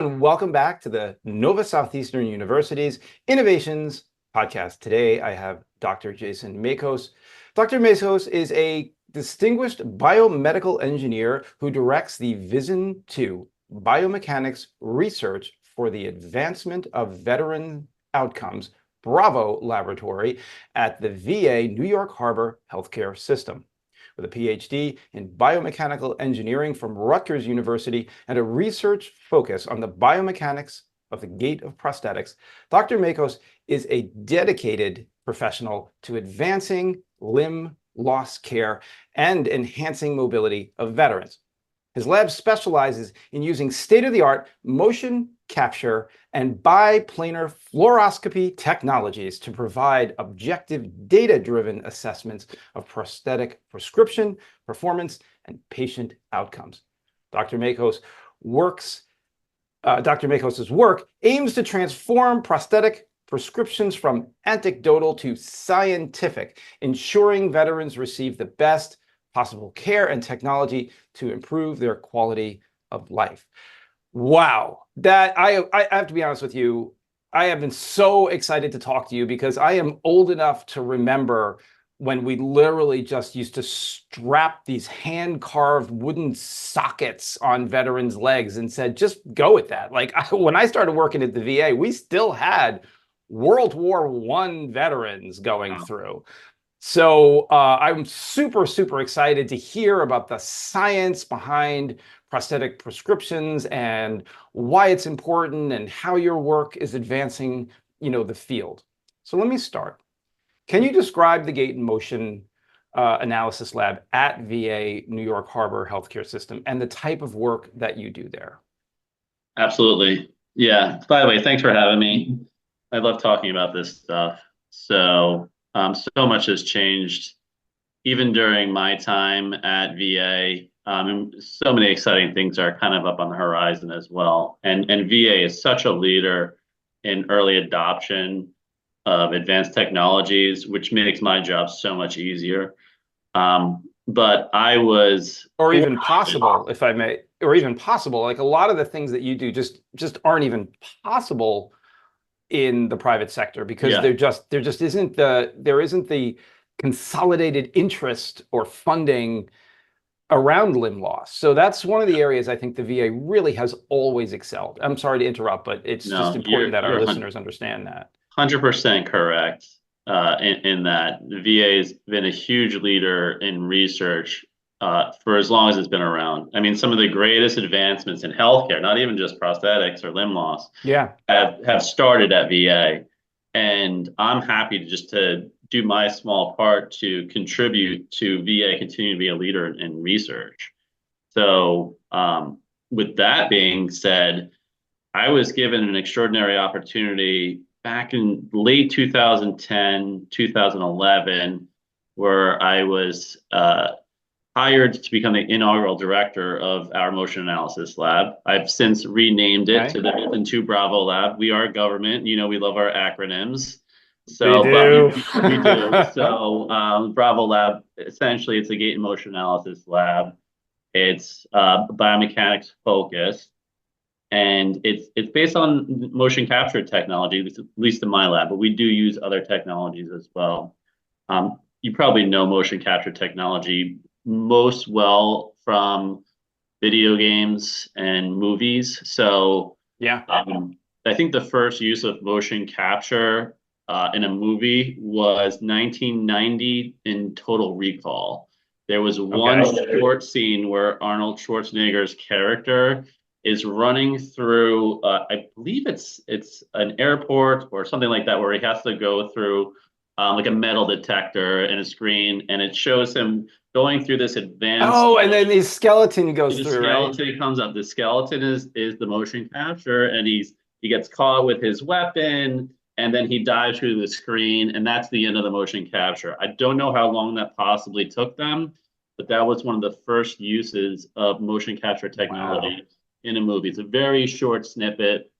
And welcome back to the Nova Southeastern University's Innovations Podcast. Today, I have Dr. Jason Maikos. Dr. Maikos is a distinguished biomedical engineer who directs the VISN 2 Biomechanics Research for the Advancement of Veteran Outcomes Bravo Laboratory at the VA New York Harbor Healthcare System. With a Ph.D. in Biomechanical Engineering from Rutgers University and a research focus on the biomechanics of the gait of prosthetics, Dr. Maikos is a dedicated professional to advancing limb loss care and enhancing mobility of veterans. His lab specializes in using state-of-the-art motion capture and biplanar fluoroscopy technologies to provide objective data-driven assessments of prosthetic prescription, performance, and patient outcomes. Dr. Maikos's work aims to transform prosthetic prescriptions from anecdotal to scientific, ensuring veterans receive the best possible care and technology to improve their quality of life. Wow, that I have to be honest with you, I have been so excited to talk to you because I am old enough to remember when we literally just used to strap these hand-carved wooden sockets on veterans' legs and said, just go with that. Like when I started working at the VA, we still had World War I veterans going through. So I'm super, super excited to hear about the science behind prosthetic prescriptions and why it's important and how your work is advancing, the field. So let me start. Can you describe the gait and motion analysis lab at VA New York Harbor Healthcare System and the type of work that you do there? Absolutely. Yeah. By the way, thanks for having me. I love talking about this stuff. So much has changed even during my time at VA. And so many exciting things are kind of up on the horizon as well. And VA is such a leader in early adoption of advanced technologies, which makes my job so much easier. But I was, or even possible, if I may, or even possible, like a lot of the things that you do just aren't even possible in the private sector because yeah, there isn't the consolidated interest or funding around limb loss. So that's one of the areas I think the VA really has always excelled. I'm sorry to interrupt, but it's just no, important that our you're listeners understand that. 100% correct in that the VA has been a huge leader in research for as long as it's been around. I mean, some of the greatest advancements in healthcare, not even just prosthetics or limb loss, Yeah. have started at VA. And I'm happy to do my small part to contribute to VA continue to be a leader in research. So, with that being said, I was given an extraordinary opportunity back in late 2010, 2011, where I was hired to become the inaugural director of our motion analysis lab. I've since renamed it to the VISN 2 Bravo Lab. We are government, we love our acronyms. We So, but do. we do. So, Bravo Lab, essentially, it's a gait and motion analysis lab. It's biomechanics focused, and it's based on motion capture technology, at least in my lab, but we do use other technologies as well. You probably know motion capture technology most well from video games and movies. So Yeah. I think the first use of motion capture in a movie was 1990 in Total Recall. There was one short scene where Arnold Schwarzenegger's character is running through, I believe it's an airport or something like that, where he has to go through like a metal detector and a screen, and it shows him going through this advanced. Oh, and then the skeleton goes The through, right? skeleton comes up. The skeleton is the motion capture, and he gets caught with his weapon, and then he dives through the screen, and that's the end of the motion capture. I don't know how long that possibly took them, but that was one of the first uses of motion capture technology in a movie. It's a very short snippet.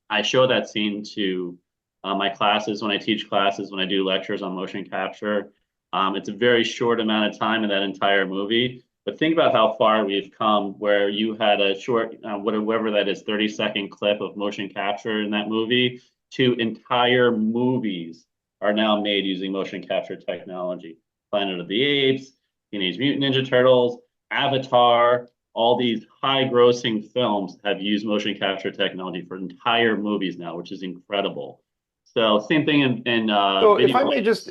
I show that scene to my classes when I teach classes, when I do lectures on motion capture. It's a very short amount of time in that entire movie, But think about how far we've come where you had a short, whatever that is, 30-second clip of motion capture in that movie, to entire movies are now made using motion capture technology. Planet of the Apes, Teenage Mutant Ninja Turtles, Avatar, all these high grossing films have used motion capture technology for entire movies now, which is incredible. So same thing in So if video. I may just,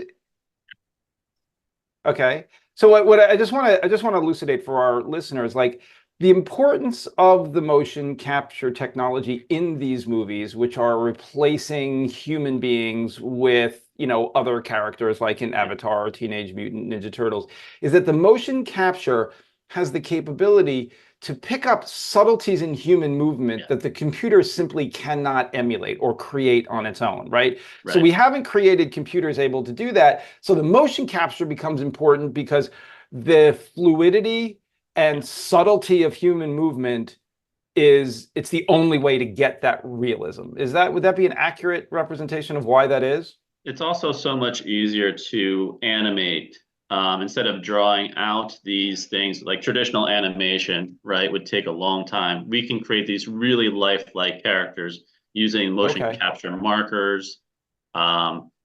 okay. So what I just want to elucidate for our listeners, like the importance of the motion capture technology in these movies, which are replacing human beings with, other characters like in Avatar or Teenage Mutant Ninja Turtles, is that the motion capture has the capability to pick up subtleties in human movement Yeah, that the computer simply cannot emulate or create on its own, right? So right. we haven't created computers able to do that. So the motion capture becomes important because the fluidity and subtlety of human movement it's the only way to get that realism. Would that be an accurate representation of why that is? It's also so much easier to animate instead of drawing out these things like traditional animation, right, would take a long time. We can create these really lifelike characters using motion Okay. capture markers,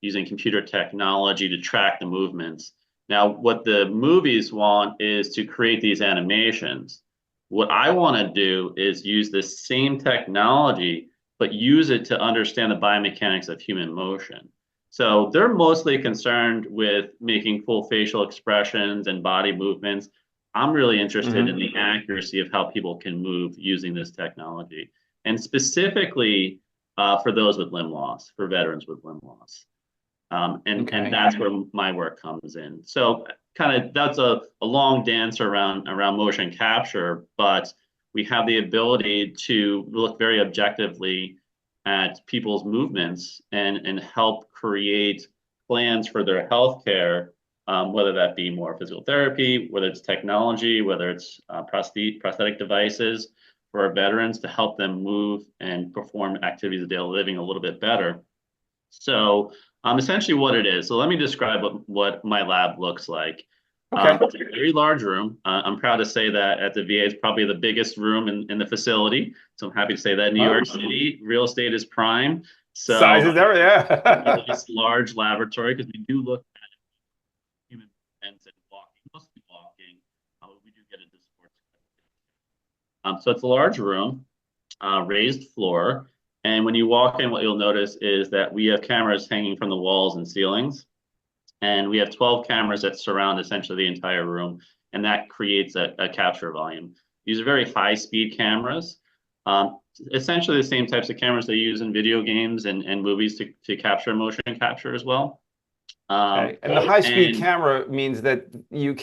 using computer technology to track the movements. Now, what the movies want is to create these animations. What I want to do is use the same technology, but use it to understand the biomechanics of human motion. So they're mostly concerned with making full facial expressions and body movements. I'm really interested in Hmm. the accuracy of how people can move using this technology, and specifically for those with limb loss, for veterans with limb loss. And Okay. that's where my work comes in. So kind of that's a long dance around motion capture, but we have the ability to look very objectively at people's movements and help create plans for their healthcare, whether that be more physical therapy, whether it's technology, whether it's prosthetic devices for our veterans to help them move and perform activities of daily living a little bit better. So essentially what it is. So let me describe what my lab looks like. Okay. It's a very large room. I'm proud to say that at the VA is probably the biggest room in the facility. So I'm happy to say that in New York Well, City, real estate is prime. So sizes there, yeah. this large laboratory, because we do look at human movements and walking, mostly walking. We do get into sports. So it's a large room, raised floor. And when you walk in, what you'll notice is that we have cameras hanging from the walls and ceilings. And we have 12 cameras that surround essentially the entire room. And that creates a capture volume. These are very high speed cameras, essentially the same types of cameras they use in video games and movies to capture motion capture as well. Okay. And the high speed And camera means that you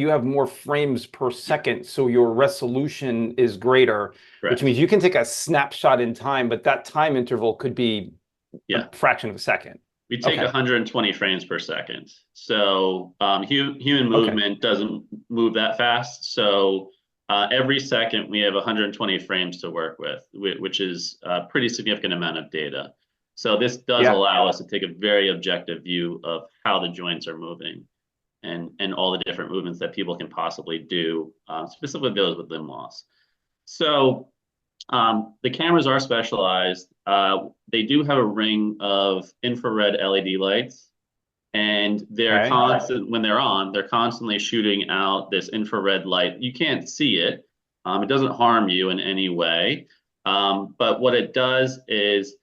have more frames per second, so your resolution is greater, which correct. means you can take a snapshot in time, but that time interval could be a Yeah. fraction of a second. We take Okay. 120 frames per second. So human Okay. movement doesn't move that fast. So every second we have 120 frames to work with, which is a pretty significant amount of data. So this does Yeah. allow us to take a very objective view of how the joints are moving and all the different movements that people can possibly do, specifically those with limb loss. So the cameras are specialized. They do have a ring of infrared LED lights, and they're Okay. constant when they're on. They're constantly shooting out this infrared light. You can't see it. It doesn't harm you in any way. But what it does is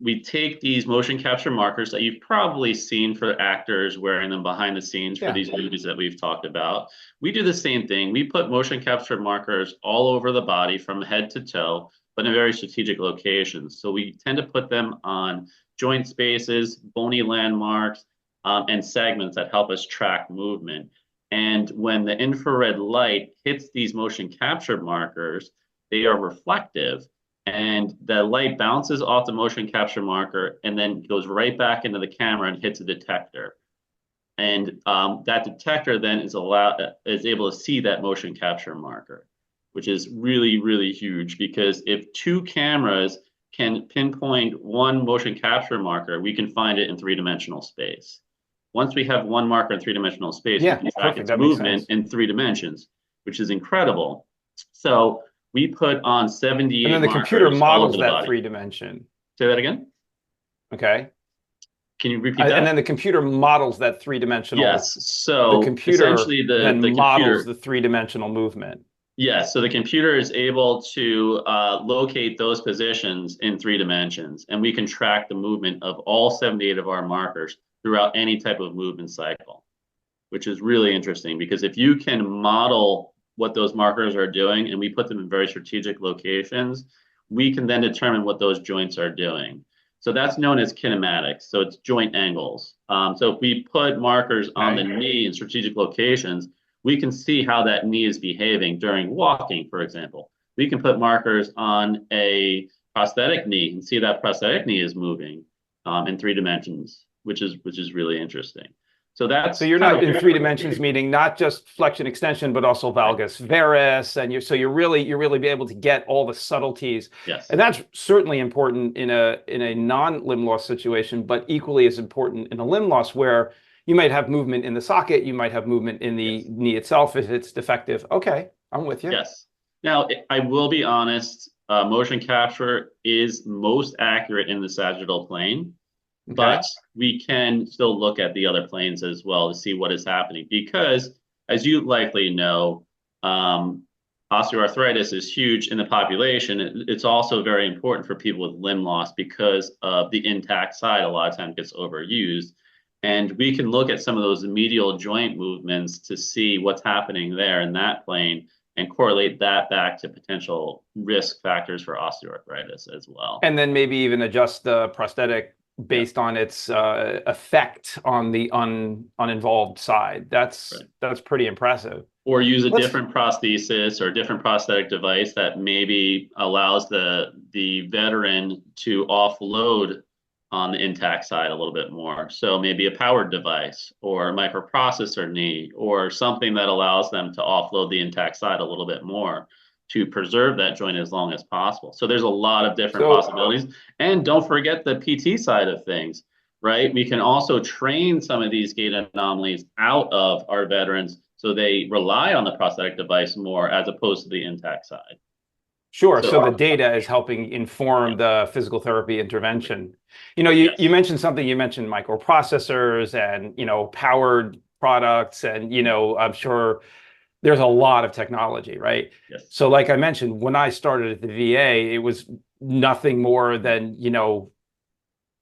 we take these motion capture markers that you've probably seen for actors wearing them behind the scenes for Yeah. these movies that we've talked about. We do the same thing. We put motion capture markers all over the body from head to toe, but in very strategic locations. So we tend to put them on joint spaces, bony landmarks, and segments that help us track movement. And when the infrared light hits these motion capture markers, they are reflective, and the light bounces off the motion capture marker and then goes right back into the camera and hits a detector. And that detector then is able to see that motion capture marker, which is really, really huge, because if two cameras can pinpoint one motion capture marker, we can find it in three-dimensional space. once we have one marker in three-dimensional space, we Yeah, can track perfect. its That makes movement sense. in 3 dimensions, which is incredible. So we put on And 78 then the computer markers all over models the that body. 3 dimension. Say that again? Okay. Can you repeat And that? then the computer models that three-dimensional. Yes. The So computer essentially then the models computer, the three-dimensional movement. yes, so the computer is able to locate those positions in 3 dimensions, and we can track the movement of all 78 of our markers throughout any type of movement cycle, which is really interesting because if you can model what those markers are doing and we put them in very strategic locations, we can then determine what those joints are doing. So that's known as kinematics. So it's joint angles. So if we put markers on the knee in strategic locations, we can see how that knee is behaving during walking, for example. We can put markers on a prosthetic knee and see that prosthetic knee is moving in 3 dimensions, which is really interesting. So So that's you're kind not of in 3 dimensions, meaning not just flexion extension, but also valgus varus, and you're really be able to get all the subtleties, yes, and that's certainly important in a non-limb loss situation, but equally as important in a limb loss where you might have movement in the socket, you might have movement in the yes, knee itself if it's defective. Okay, I'm with you. yes. Now I will be honest. Motion capture is most accurate in the sagittal plane. Okay. But we can still look at the other planes as well to see what is happening because, as you likely know, osteoarthritis is huge in the population. It's also very important for people with limb loss because of the intact side a lot of times gets overused. And we can look at some of those medial joint movements to see what's happening there in that plane and correlate that back to potential risk factors for osteoarthritis as well. And then maybe even adjust the prosthetic Yeah. based on its effect on the uninvolved side. That's pretty impressive. Or use a Let's different prosthesis or a different prosthetic device that maybe allows the veteran to offload on the intact side a little bit more. So maybe a powered device or a microprocessor knee or something that allows them to offload the intact side a little bit more to preserve that joint as long as possible. So there's a lot of different possibilities. And don't forget the PT side of things, right? We can also train some of these gait anomalies out of our veterans so they rely on the prosthetic device more as opposed to the intact side. Sure. So the data is helping inform the physical therapy intervention. You mentioned something, you mentioned microprocessors and, powered products and, I'm sure there's a lot of technology, right? Yes. So like I mentioned, when I started at the VA, it was nothing more than,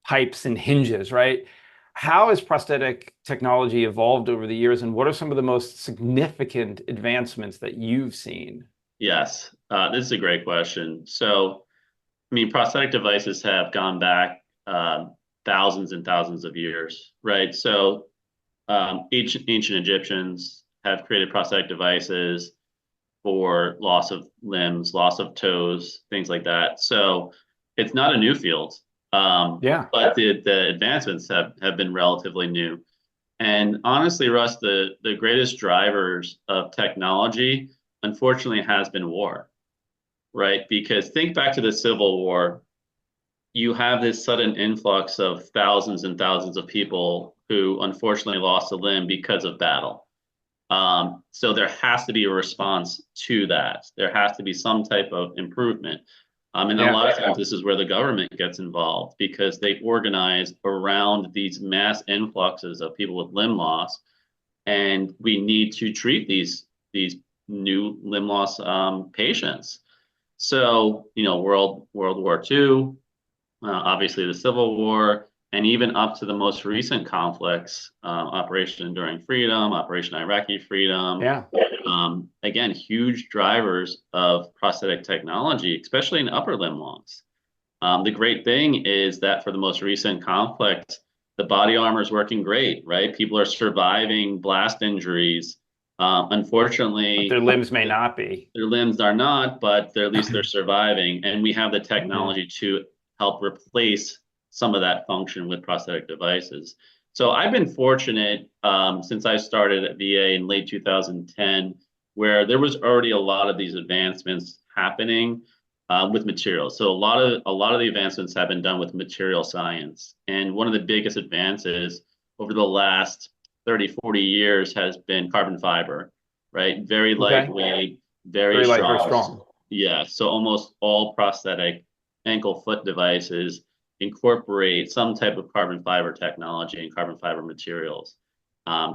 pipes and hinges, right? How has prosthetic technology evolved over the years, and what are some of the most significant advancements that you've seen? Yes, this is a great question. So, I mean, prosthetic devices have gone back thousands and thousands of years, right? So, ancient Egyptians have created prosthetic devices for loss of limbs, loss of toes, things like that. So, it's not a new field, but the advancements have been relatively new. And honestly, Russ, the greatest drivers of technology, unfortunately, has been war, right? Because think back to the Civil War, you have this sudden influx of thousands and thousands of people who unfortunately lost a limb because of battle. So there has to be a response to that. There has to be some type of improvement. And a lot of times this is where the government gets involved because they organize around these mass influxes of people with limb loss. And we need to treat these new limb loss patients. So, World War II, obviously the Civil War, and even up to the most recent conflicts, Operation Enduring Freedom, Operation Iraqi Freedom. Again, huge drivers of prosthetic technology, especially in upper limb loss. The great thing is that for the most recent conflict, the body armor is working great, right? People are surviving blast injuries. Unfortunately, but their limbs may not be. Their limbs are not, but at least they're surviving. And we have the technology to help replace some of that function with prosthetic devices. So I've been fortunate since I started at VA in late 2010, where there was already a lot of these advancements happening with materials. So a lot of the advancements have been done with material science. And one of the biggest advances over the last 30, 40 years has been carbon fiber, right? Very Okay. lightweight, very Very light, very strong. strong. Yeah, so almost all prosthetic ankle foot devices incorporate some type of carbon fiber technology and carbon fiber materials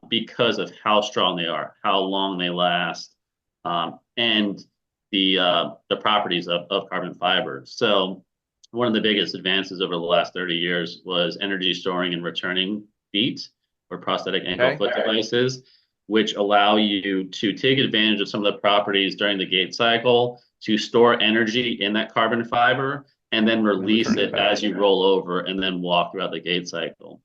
because of how strong they are, how long they last, and the properties of carbon fiber. So one of the biggest advances over the last 30 years was energy storing and returning feet or prosthetic ankle Okay. foot devices, which allow you to take advantage of some of the properties during the gait cycle to store energy in that carbon fiber and then And then release returning it it back. as you roll over and then walk throughout the gait cycle.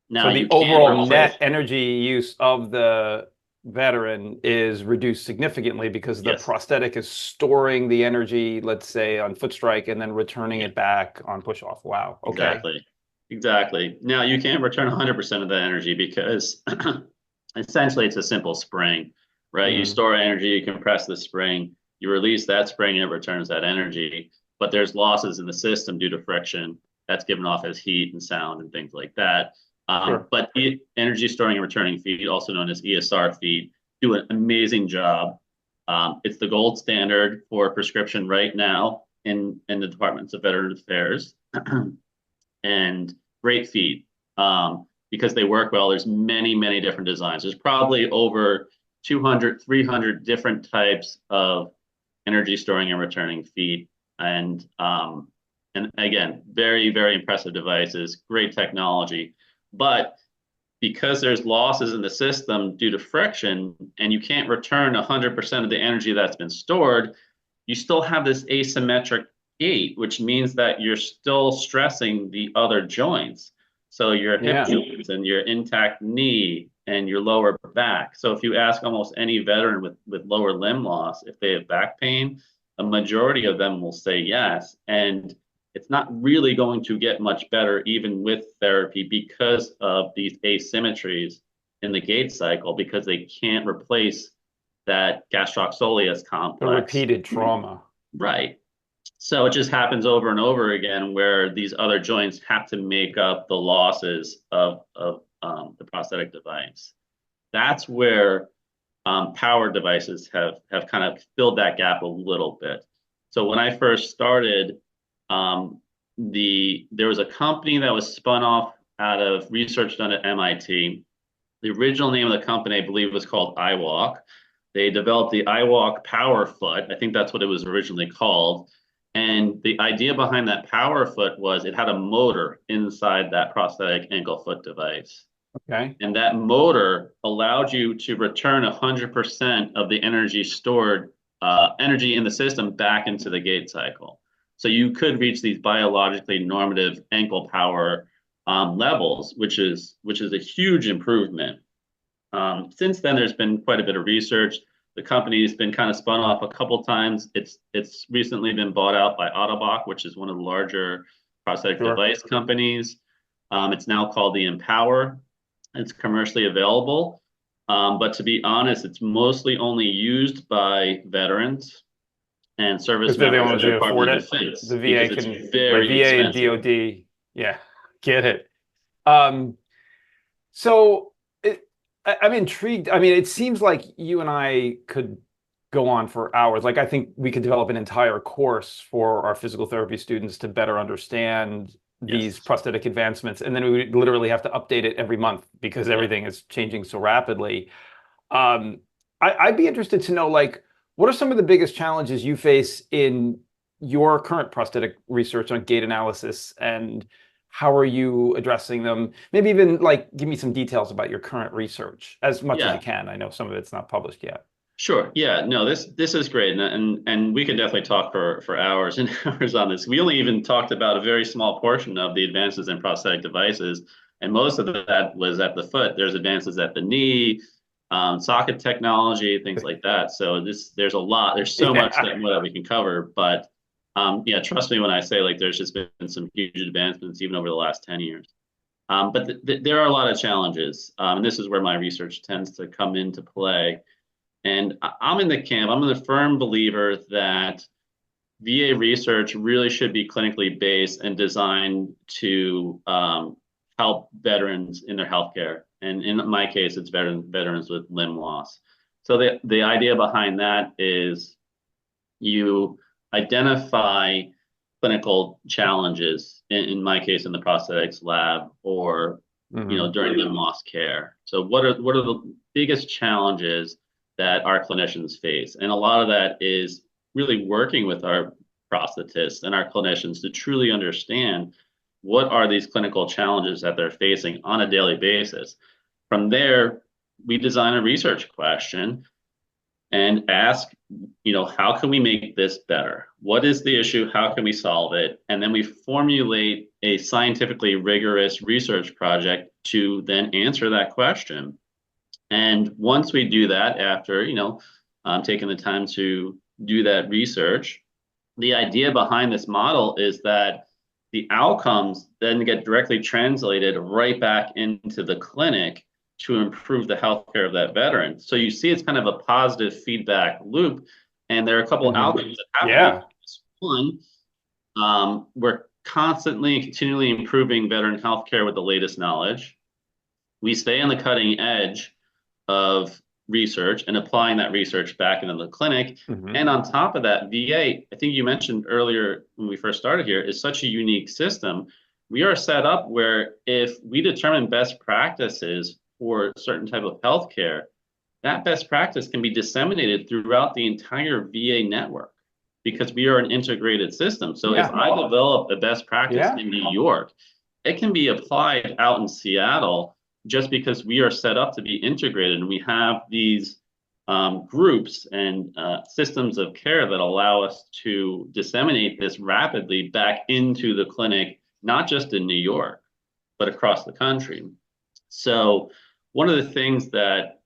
Now So the you can't overall replace, net energy use of the veteran is reduced significantly because the yes, prosthetic is storing the energy, let's say, on foot strike and then returning yeah, it back on push off. Wow. Okay. exactly. Exactly. Now you can't return 100% of the energy because essentially it's a simple spring, right? You Mm, store energy, you compress the spring, you release that spring, and it returns that energy. But there's losses in the system due to friction that's given off as heat and sound and things like that. sure. But energy storing and returning feet, also known as ESR feet, do an amazing job. It's the gold standard for prescription right now in the Departments of Veterans Affairs. And great feet because they work well. There's many, many different designs. There's probably over 200, 300 different types of energy storing and returning feet. And again, very, very impressive devices, great technology. But because there's losses in the system due to friction and you can't return 100% of the energy that's been stored, you still have this asymmetric gait, which means that you're still stressing the other joints. So your hip Yeah. joints and your intact knee and your lower back. So if you ask almost any veteran with lower limb loss if they have back pain, a majority of them will say yes. And it's not really going to get much better even with therapy because of these asymmetries in the gait cycle because they can't replace that gastroc-soleus The complex. repeated trauma. Right. So it just happens over and over again where these other joints have to make up the losses of the prosthetic device. That's where power devices have kind of filled that gap a little bit. So when I first started, um, there was a company that was spun off out of research done at MIT. The original name of the company, I believe, was called iWalk. They developed the iWalk Power Foot. I think that's what it was originally called. And the idea behind that Power Foot was it had a motor inside that prosthetic ankle foot device. Okay. And that motor allowed you to return 100% of the energy stored, energy in the system back into the gait cycle. So you could reach these biologically normative ankle power levels, which is a huge improvement. Since then, there's been quite a bit of research. The company's been kind of spun off a couple times. It's recently been bought out by Ottobock, which is one of the larger prosthetic Sure. device companies. It's now called the Empower. It's commercially available. But to be honest, it's mostly only used by veterans and service Because they're the members only of ones the who Department afford of it. Defense The VA because it's can, like very VA and expensive. DoD. Yeah. Get it. Um, So I'm intrigued. I mean, it seems like you and I could go on for hours. Like, I think we could develop an entire course for our physical therapy students to better understand these Yes. prosthetic advancements. And then we would literally have to update it every month because Yeah. everything is changing so rapidly. Um, I'd be interested to know, like, what are some of the biggest challenges you face in your current prosthetic research on gait analysis, and how are you addressing them? Maybe even like give me some details about your current research, as much as you Yeah. can. I know some of it's not published yet. Sure. Yeah. No, this is great, and we could definitely talk for hours and hours on this. We only even talked about a very small portion of the advances in prosthetic devices, and most of that was at the foot. There's advances at the knee, socket technology, things like that. So there's a lot. There's so much Yeah. that more that we can cover. But yeah, trust me when I say like there's just been some huge advancements even over the last 10 years. But there are a lot of challenges, and this is where my research tends to come into play. And I'm in the camp, I'm a firm believer that VA research really should be clinically based and designed to help veterans in their healthcare. And in my case, it's veterans with limb loss. So the idea behind that is you identify clinical challenges, in my case, in the prosthetics lab, or during limb loss care. So what are the biggest challenges that our clinicians face? And a lot of that is really working with our prosthetists and our clinicians to truly understand what are these clinical challenges that they're facing on a daily basis. From there, we design a research question and ask, how can we make this better? What is the issue? How can we solve it? And then we formulate a scientifically rigorous research project to then answer that question. And once we do that, after, taking the time to do that research, the idea behind this model is that the outcomes then get directly translated right back into the clinic to improve the healthcare of that veteran. So you see it's kind of a positive feedback loop. And there are a couple of outcomes that happen. Yeah. One, we're constantly and continually improving veteran healthcare with the latest knowledge. We stay on the cutting edge of research and applying that research back into the clinic. And on top of that, VA, I think you mentioned earlier when we first started here, is such a unique system. We are set up where if we determine best practices for a certain type of healthcare, that best practice can be disseminated throughout the entire VA network because we are an integrated system. So if I develop a best practice in New York, it can be applied out in Seattle just because we are set up to be integrated, and we have these groups and systems of care that allow us to disseminate this rapidly back into the clinic, not just in New York, but across the country. So one of the things that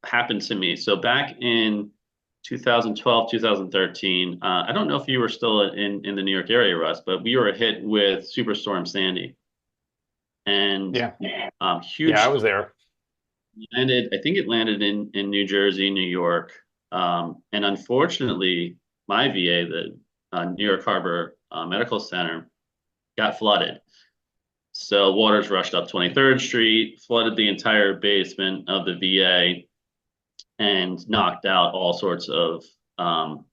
happened to me, so back in 2012, 2013, I don't know if you were still in the New York area, Russ, but we were hit with Superstorm Sandy. And huge. Yeah, I was there. I think it landed in New Jersey, New York. And unfortunately, my VA, the New York Harbor Medical Center, got flooded. So waters rushed up 23rd Street, flooded the entire basement of the VA, and knocked out all sorts of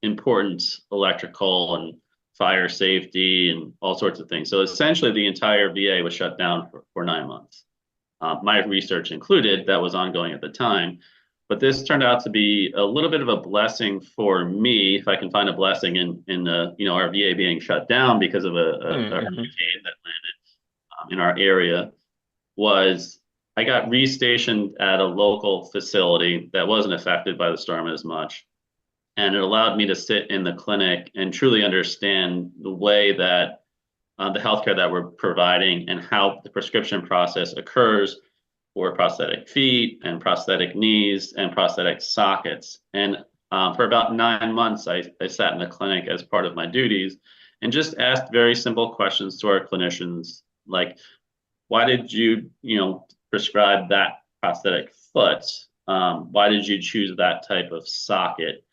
important electrical and fire safety and all sorts of things. So essentially the entire VA was shut down for 9 months. My research included, that was ongoing at the time. But this turned out to be a little bit of a blessing for me, if I can find a blessing in our VA being shut down because of a hurricane that landed in our area, was I got restationed at a local facility that wasn't affected by the storm as much. And it allowed me to sit in the clinic and truly understand the way that the healthcare that we're providing and how the prescription process occurs for prosthetic feet and prosthetic knees and prosthetic sockets. And for about 9 months, I sat in the clinic as part of my duties and just asked very simple questions to our clinicians, like, why did you, prescribe that prosthetic foot? Why did you choose that type of socket?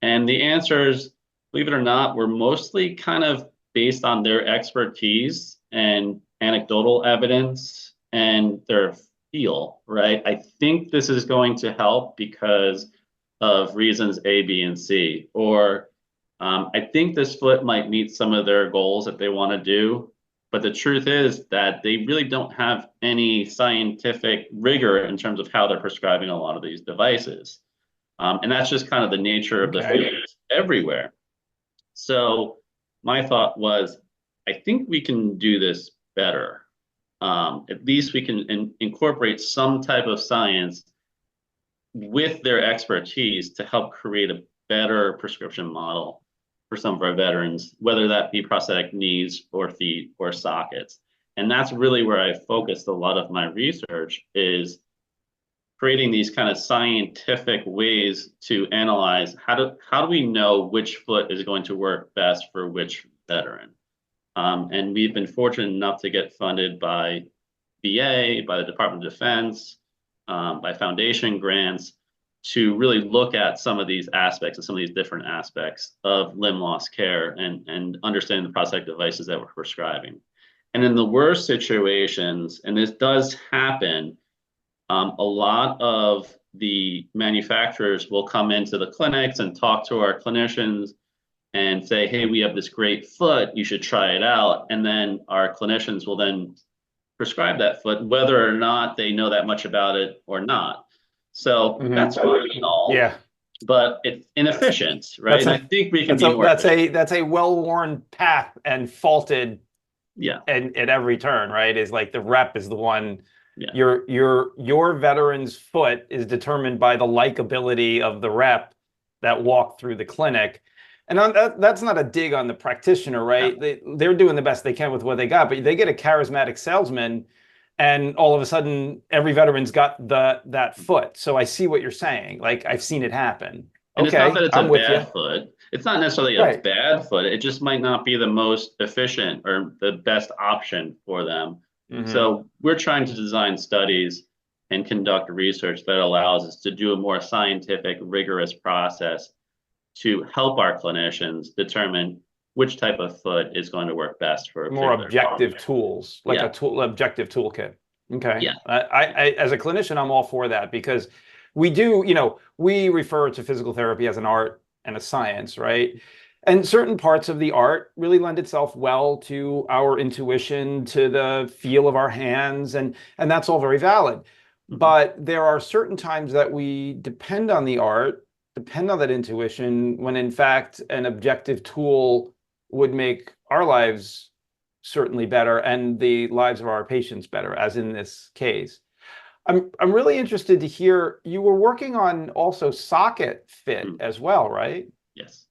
And the answers, believe it or not, were mostly kind of based on their expertise and anecdotal evidence and their feel, right? I think this is going to help because of reasons A, B, and C. Or I think this foot might meet some of their goals that they want to do. But the truth is that they really don't have any scientific rigor in terms of how they're prescribing a lot of these devices. And that's just kind of the nature of the field everywhere. So my thought was, I think we can do this better. At least we can incorporate some type of science with their expertise to help create a better prescription model for some of our veterans, whether that be prosthetic knees or feet or sockets. And that's really where I focused a lot of my research, is creating these kind of scientific ways to analyze how do we know which foot is going to work best for which veteran. And we've been fortunate enough to get funded by VA, by the Department of Defense, by foundation grants, to really look at some of these aspects and some of these different aspects of limb loss care and understanding the prosthetic devices that we're prescribing. And in the worst situations, and this does happen, a lot of the manufacturers will come into the clinics and talk to our clinicians and say, hey, we have this great foot, you should try it out. And then our clinicians will then prescribe that foot, whether or not they know that much about it or not. So that's fine and all, Yeah. but it's inefficient, right? And I think we can be more efficient. That's a well-worn path and faulted Yeah. and at every turn, right? Is like the rep is the one. Yeah. Your veteran's foot is determined by the likability of the rep that walked through the clinic. And that's not a dig on the practitioner, right? No. They're doing the best they can with what they got, but they get a charismatic salesman, and all of a sudden, every veteran's got that foot. So I see what you're saying. Like, I've seen it happen. And Okay, it's not that it's I'm a with bad you. foot. It's not necessarily a Right. bad foot. It just might not be the most efficient or the best option for them. So we're trying to design studies and conduct research that allows us to do a more scientific, rigorous process to help our clinicians determine which type of foot is going to work best for a More particular objective problem. tools, like Yeah. objective toolkit. Okay. Yeah. I as a clinician, I'm all for that, because we do, we refer to physical therapy as an art and a science, right? And certain parts of the art really lend itself well to our intuition, to the feel of our hands, and that's all very valid. But there are certain times that we depend on the art, depend on that intuition, when in fact an objective tool would make our lives certainly better and the lives of our patients better, as in this case. I'm really interested to hear, you were working on also socket fit as well, right? Yes.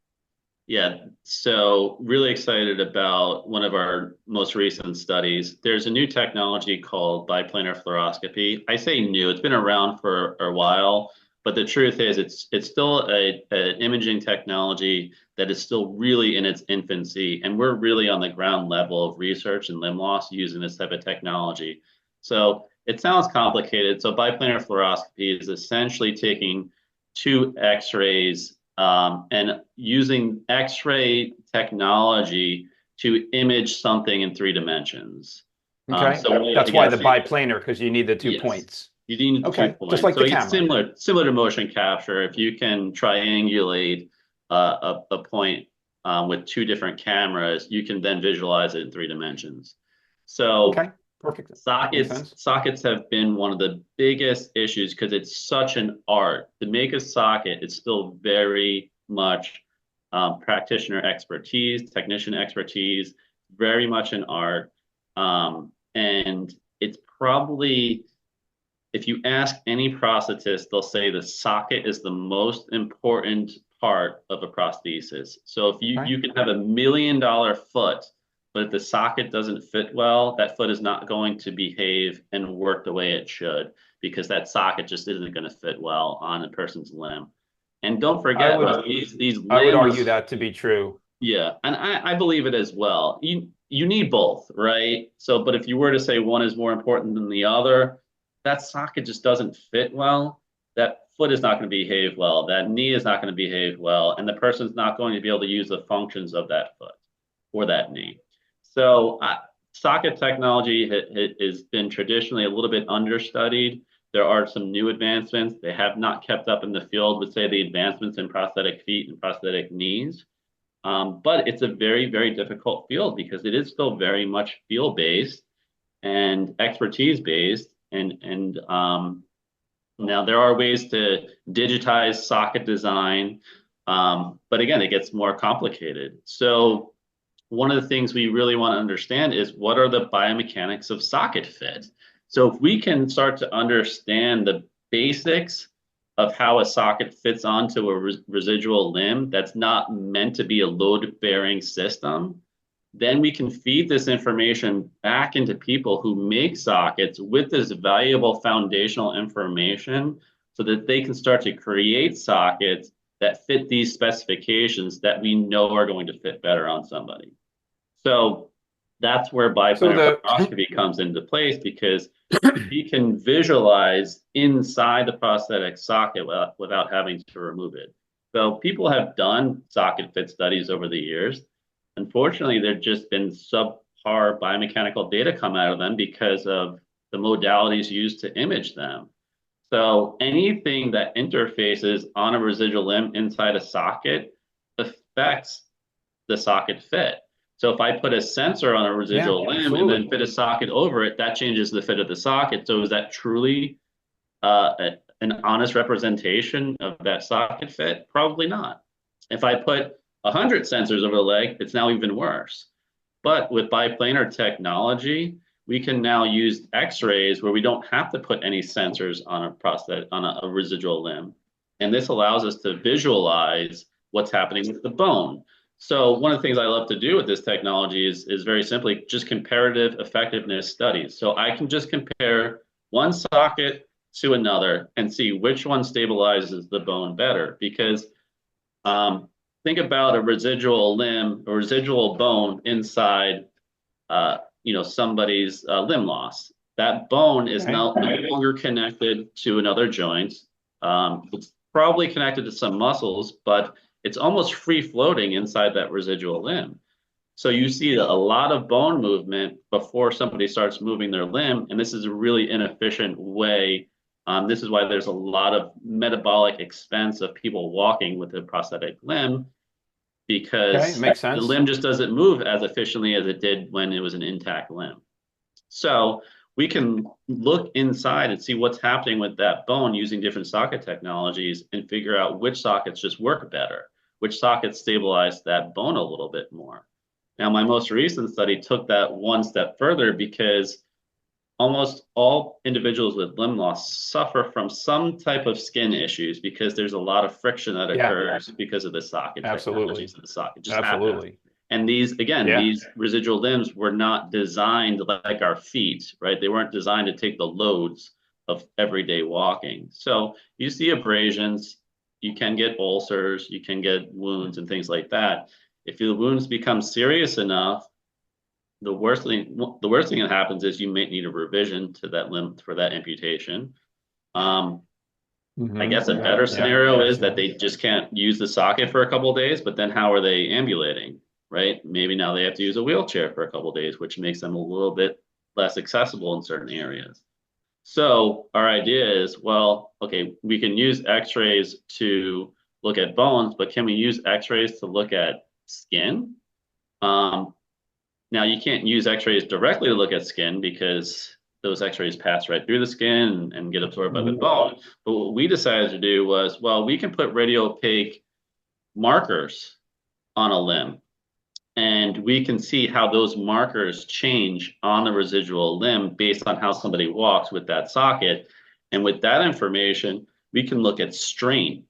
Yeah. So really excited about one of our most recent studies. There's a new technology called biplanar fluoroscopy. I say new, it's been around for a while, but the truth is it's still an imaging technology that is still really in its infancy. And we're really on the ground level of research and limb loss using this type of technology. So it sounds complicated. So biplanar fluoroscopy is essentially taking two X-rays and using X-ray technology to image something in 3 dimensions. Okay, So that's why the biplanar, because you need the 2 points. You need the 2 points. Just like so the it's camera. similar to motion capture. If you can triangulate a point with 2 different cameras, you can then visualize it in 3 dimensions. So okay, perfect. Sockets have been one of the biggest issues because it's such an art. To make a socket, it's still very much practitioner expertise, technician expertise, very much an art. And it's probably, if you ask any prosthetist, they'll say the socket is the most important part of a prosthesis. So if you can have $1 million foot, but if the socket doesn't fit well, that foot is not going to behave and work the way it should, because that socket just isn't going to fit well on a person's limb. And don't forget, these limbs, I would argue that to be true. Yeah, and I believe it as well. You need both, right? So, but if you were to say one is more important than the other, that socket just doesn't fit well. That foot is not going to behave well. That knee is not going to behave well, and the person's not going to be able to use the functions of that foot or that knee. So socket technology has been traditionally a little bit understudied. There are some new advancements. They have not kept up in the field with, say, the advancements in prosthetic feet and prosthetic knees. But it's a very, very difficult field because it is still very much field-based and expertise-based. And now there are ways to digitize socket design. But again, it gets more complicated. So one of the things we really want to understand is, what are the biomechanics of socket fit? So if we can start to understand the basics of how a socket fits onto a residual limb that's not meant to be a load-bearing system, then we can feed this information back into people who make sockets with this valuable foundational information so that they can start to create sockets that fit these specifications that we know are going to fit better on somebody. So that's where biplanar fluoroscopy comes into place, because we can visualize inside the prosthetic socket without having to remove it. So people have done socket fit studies over the years. Unfortunately, they've just been subpar subpar biomechanical data come out of them because of the modalities used to image them. So anything that interfaces on a residual limb inside a socket affects the socket fit. So if I put a sensor on a residual limb and then fit a socket over it, that changes the fit of the socket. So is that truly an honest representation of that socket fit? Probably not. If I put 100 sensors over the leg, it's now even worse. But with biplanar technology, we can now use X-rays where we don't have to put any sensors on a prosthetic, on a residual limb. And this allows us to visualize what's happening with the bone. So one of the things I love to do with this technology is very simply just comparative effectiveness studies. So I can just compare one socket to another and see which one stabilizes the bone better. Because think about a residual limb or residual bone inside somebody's limb loss. That bone is no longer connected to another joint. It's probably connected to some muscles, but it's almost free floating inside that residual limb. So you see a lot of bone movement before somebody starts moving their limb, and this is a really inefficient way. This is why there's a lot of metabolic expense of people walking with a prosthetic limb, because the limb just doesn't move as efficiently as it did when it was an intact limb. So we can look inside and see what's happening with that bone using different socket technologies and figure out which sockets just work better, which sockets stabilize that bone a little bit more. Now, my most recent study took that one step further because almost all individuals with limb loss suffer from some type of skin issues because there's a lot of friction that occurs because of the socket technologies of the socket. Just happens. And these, again, these residual limbs were not designed like our feet, right? They weren't designed to take the loads of everyday walking. So you see abrasions, you can get ulcers, you can get wounds and things like that. If the wounds become serious enough, the worst thing that happens is you may need a revision to that limb for that amputation. I guess a better scenario is that they just can't use the socket for a couple of days, but then how are they ambulating, right? Maybe now they have to use a wheelchair for a couple of days, which makes them a little bit less accessible in certain areas. So our idea is, well, okay, we can use X-rays to look at bones, but can we use X-rays to look at skin? Now, you can't use X-rays directly to look at skin because those X-rays pass right through the skin and get absorbed by the bone. But what we decided to do was, well, we can put radiopaque markers on a limb, and we can see how those markers change on the residual limb based on how somebody walks with that socket. And with that information, we can look at strain.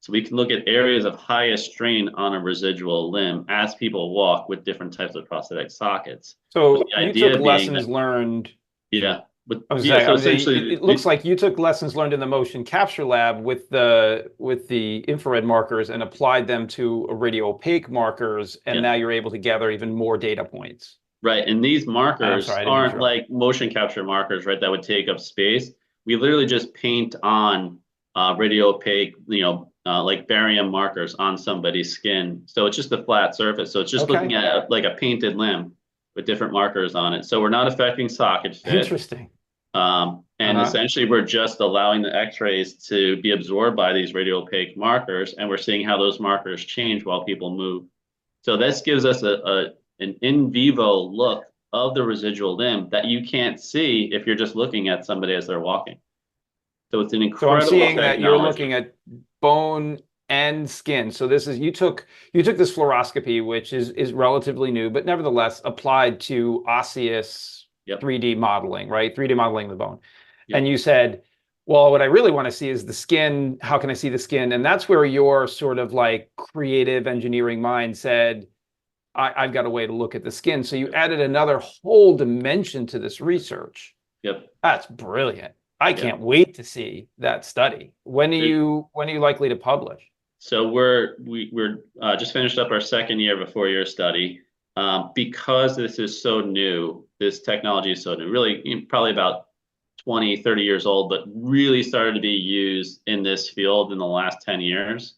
So we can look at areas of highest strain on a residual limb as people walk with different types of prosthetic sockets. So you took lessons learned. Essentially, it looks like you took lessons learned in the motion capture lab with the infrared markers and applied them to radiopaque markers, and now you're able to gather even more data points. Right, and these markers aren't like motion capture markers, right? That would take up space. We literally just paint on radiopaque, like barium markers on somebody's skin. So it's just a flat surface. So it's just looking at like a painted limb with different markers on it. So we're not affecting socket fit. Interesting. And essentially we're just allowing the X-rays to be absorbed by these radiopaque markers, and we're seeing how those markers change while people move. So this gives us an in vivo look of the residual limb that you can't see if you're just looking at somebody as they're walking. So it's an incredible technology. So I'm seeing that you're looking at bone and skin. So this is you took this fluoroscopy, which is relatively new, but nevertheless applied to osseous 3D modeling, right? 3D modeling the bone. And you said, well, what I really want to see is the skin. How can I see the skin? And that's where your sort of like creative engineering mind said, I've got a way to look at the skin. So you added another whole dimension to this research. That's brilliant. I can't wait to see that study. When are you likely to publish? So we're just finished up our second year of a 4-year study. Because this is so new, this technology is so new, really probably about 20, 30 years old, but really started to be used in this field in the last 10 years.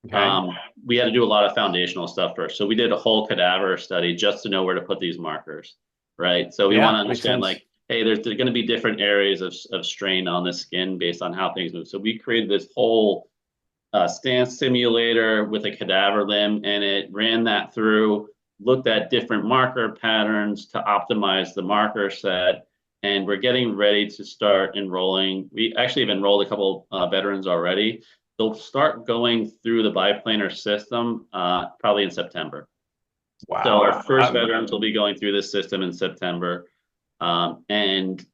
We had to do a lot of foundational stuff first. So we did a whole cadaver study just to know where to put these markers. right? So we want Yeah, to makes understand sense. like, hey, there's going to be different areas of strain on the skin based on how things move. So we created this whole stance simulator with a cadaver limb, and it ran that through, looked at different marker patterns to optimize the marker set. And we're getting ready to start enrolling. We actually have enrolled a couple veterans already. They'll start going through the biplanar system probably in September. So Wow. our first veterans will be going through this system in September, and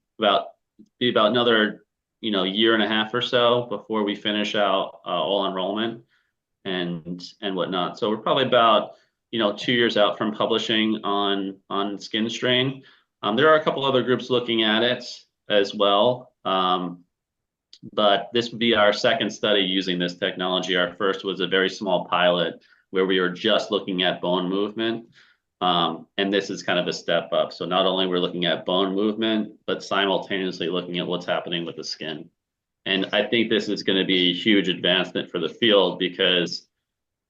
be about another year and a half or so before we finish out all enrollment and whatnot. So we're probably about 2 years out from publishing on skin strain. There are a couple other groups looking at it as well. But this would be our second study using this technology. Our first was a very small pilot where we were just looking at bone movement. And this is kind of a step up. So not only we're looking at bone movement, but simultaneously looking at what's happening with the skin. And I think this is going to be a huge advancement for the field, because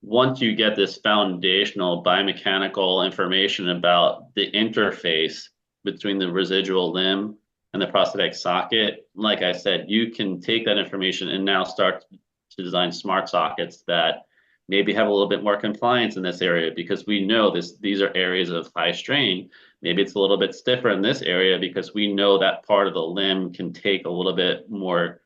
once you get this foundational biomechanical information about the interface between the residual limb and the prosthetic socket, like I said, you can take that information and now start to design smart sockets that maybe have a little bit more compliance in this area, because we know these are areas of high strain. Maybe it's a little bit stiffer in this area because we know that part of the limb can take a little bit more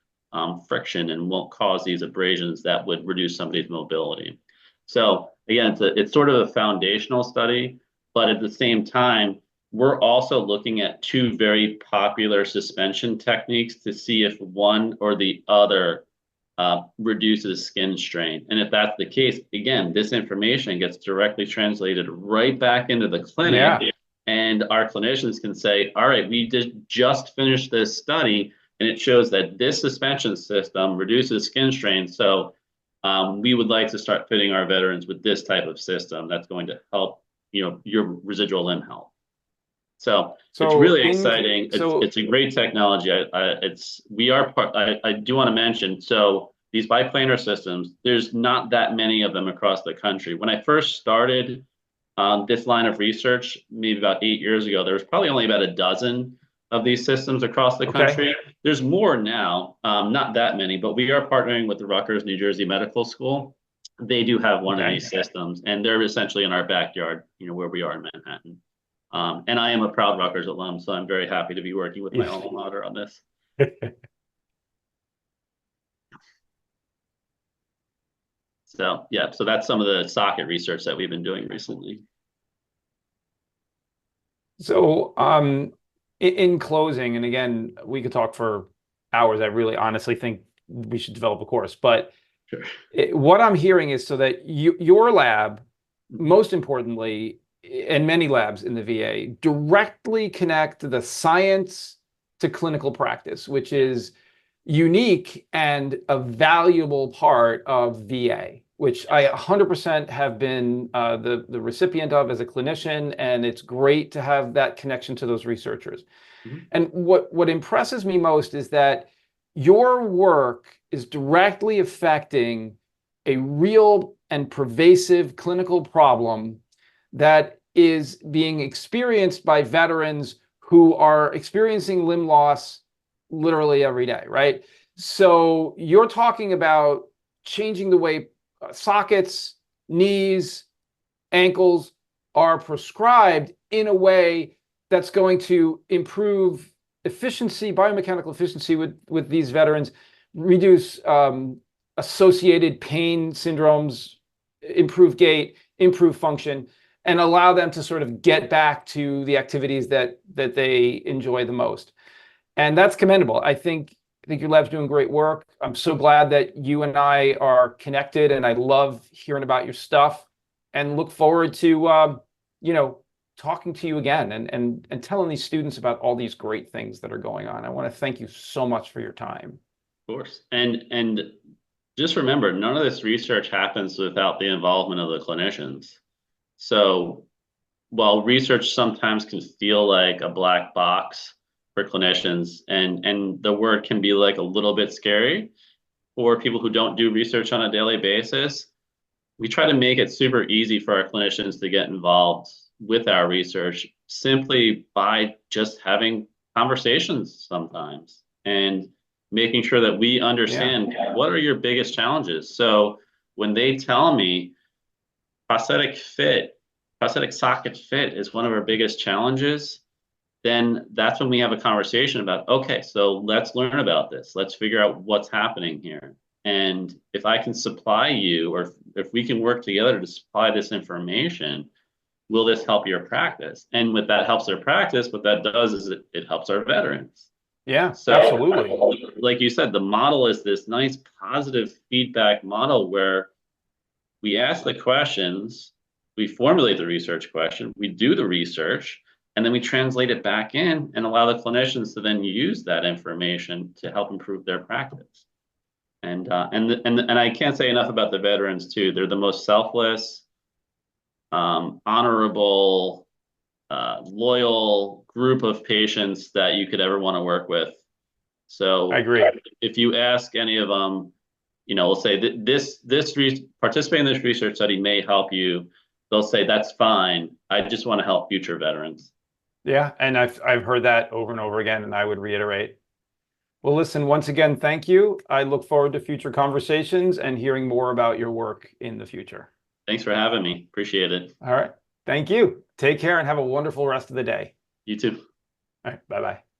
friction and won't cause these abrasions that would reduce somebody's mobility. So again, it's sort of a foundational study, but at the same time, we're also looking at two very popular suspension techniques to see if one or the other reduces skin strain. And if that's the case, again, this information gets directly translated right back into the clinic. Yeah. And our clinicians can say, all right, we just finished this study, and it shows that this suspension system reduces skin strain. So we would like to start fitting our veterans with this type of system that's going to help, your residual limb health. So it's So really exciting. It's a great technology. I do want to mention, so these biplanar systems, there's not that many of them across the country. When I first started this line of research, maybe about 8 years ago, there was probably only about a dozen of these systems across the country. There's more now, not that many, but we are partnering with the Rutgers, New Jersey Medical School. They do have one of these systems, and they're essentially in our backyard, where we are in Manhattan. And I am a proud Rutgers alum, so I'm very happy to be working with my alma mater on this. So yeah, so that's some of the socket research that we've been doing recently. So in closing, and again, we could talk for hours. I really honestly think we should develop a course, but Sure. What I'm hearing is so that your lab, most importantly, and many labs in the VA, directly connect the science to clinical practice, which is unique and a valuable part of VA, which I 100% have been the recipient of as a clinician, and it's great to have that connection to those researchers. Mm-hmm. And what impresses me most is that your work is directly affecting a real and pervasive clinical problem that is being experienced by veterans who are experiencing limb loss literally every day, right? So you're talking about changing the way sockets, knees, ankles are prescribed in a way that's going to improve efficiency, biomechanical efficiency with these veterans, reduce associated pain syndromes, improve gait, improve function, and allow them to sort of get back to the activities that they enjoy the most. And that's commendable. I think your lab's doing great work. I'm so glad that you and I are connected, and I love hearing about your stuff, and look forward to talking to you again and telling these students about all these great things that are going on. I want to thank you so much for your time. Of course. And just remember, none of this research happens without the involvement of the clinicians. So while research sometimes can feel like a black box for clinicians, and the word can be like a little bit scary for people who don't do research on a daily basis, we try to make it super easy for our clinicians to get involved with our research simply by just having conversations sometimes and making sure that we understand what are your biggest challenges. So when they tell me prosthetic socket fit is one of our biggest challenges, then that's when we have a conversation about, okay, so let's learn about this. Let's figure out what's happening here. And if I can supply you, or if we can work together to supply this information, will this help your practice? And what that helps their practice, what that does is it helps our veterans. Yeah, So, absolutely. like you said, the model is this nice positive feedback model where we ask the questions, we formulate the research question, we do the research, and then we translate it back in and allow the clinicians to then use that information to help improve their practice. And I can't say enough about the veterans too. They're the most selfless, honorable, loyal group of patients that you could ever want to work with. So I agree. if you ask any of them, we'll say participating in this research study may help you. They'll say, that's fine. I just want to help future veterans. Yeah, and I've heard that over and over again, and I would reiterate. Well, listen, once again, thank you. I look forward to future conversations and hearing more about your work in the future. Thanks for having me. Appreciate it. All right. Thank you. Take care and have a wonderful rest of the day. You too. All right. Bye-bye.